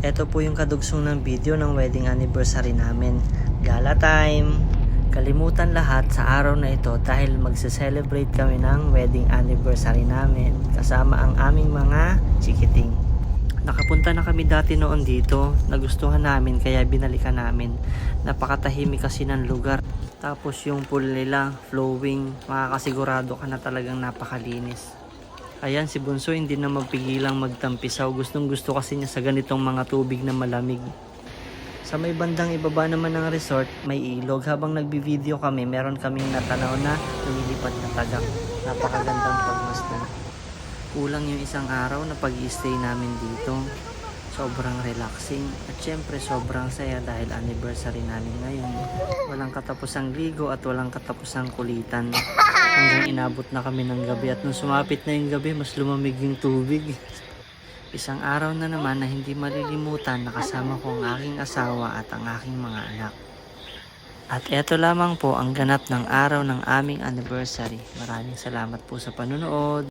Ito po yung kadugsong ng video ng wedding anniversary namin. Gala time! Kalimutan lahat sa araw na ito dahil magse-celebrate kami ng wedding anniversary namin kasama ang aming mga chikiting. Nakapunta na kami dati noon dito, nagustuhan namin kaya binalikan namin. Napakatahimik kasi ng lugar. Tapos yung pool nila, flowing, makakasigurado ka na talagang napakalinis. Ayan, si Bunso hindi na mapigilang magtampisaw. Gustong gusto kasi niya sa ganitong mga tubig na malamig. Sa may bandang ibaba naman ng resort, may ilog. Habang nagbi-video kami, meron kaming natanaw na lumilipad na tagak. Napakagandang pagmasdan. Kulang yung isang araw na pag-i-stay namin dito. Sobrang relaxing at syempre sobrang saya dahil anniversary namin ngayon. Walang katapusang ligo at walang katapusang kulitan. Hanggang inabot na kami ng gabi at nung sumapit na yung gabi, mas lumamig yung tubig. Isang araw na naman na hindi malilimutan na kasama ko ang aking asawa at ang aking mga anak. At eto lamang po ang ganap ng araw ng aming anniversary. Maraming salamat po sa panunood.